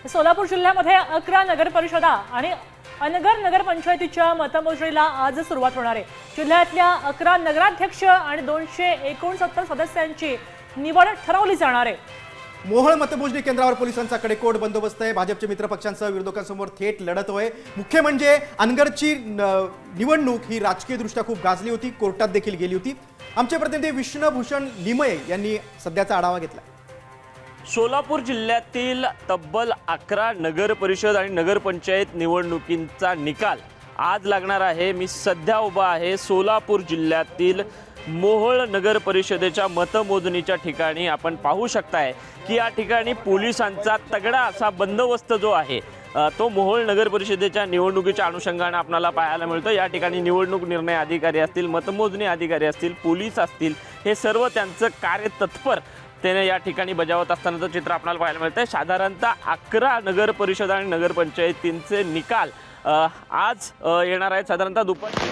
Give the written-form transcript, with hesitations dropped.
सोलापूर जिल्ह्यामध्ये 11 नगर परिषदा आणि अनगर नगरपंचायतीच्या मतमोजणीला आज सुरुवात होणार आहे। जिल्ह्यातल्या 11 नगराध्यक्ष आणि 269 सदस्यांची निवड ठरवली जाणार आहे। मोहोळ मतमोजणी केंद्रावर पोलिसांचा कडेकोट बंदोबस्त आहे। भाजपच्या मित्रपक्षांसह विरोधकांसमोर थेट लढत होय। मुख्य म्हणजे अनगरची निवडणूक ही राजकीयदृष्ट्या खूप गाजली होती, कोर्टात देखील गेली होती। आमचे प्रतिनिधी विष्णुभूषण लिमये यांनी सध्याचा आढावा घेतला। सोलापूर जिल्ह्यातील तब्बल 11 नगर परिषद आणि नगरपंचायत निवडणुकींचा निकाल आज लागणार आहे। मी सध्या उभा आहे सोलापूर जिल्ह्यातील मोहोळ नगर परिषदेच्या मतमोजणीच्या ठिकाणी। आपण पाहू शकताय की या ठिकाणी पोलिसांचा तगडा असा बंदोबस्त जो आहे तो मोहोळ नगर परिषदेच्या निवडणुकीच्या अनुषंगाने आपल्याला पाहायला मिळतो। या ठिकाणी निवडणूक निर्णय अधिकारी असतील, मतमोजणी अधिकारी असतील, पोलीस असतील, हे सर्व त्यांचं कार्य तत्पर त्याने या ठिकाणी बजावत असतानाचं चित्र आपल्याला पाहायला मिळतंय। साधारणतः 11 नगर परिषद आणि नगरपंचायतींचे निकाल आज येणार आहेत। साधारणतः दुपारी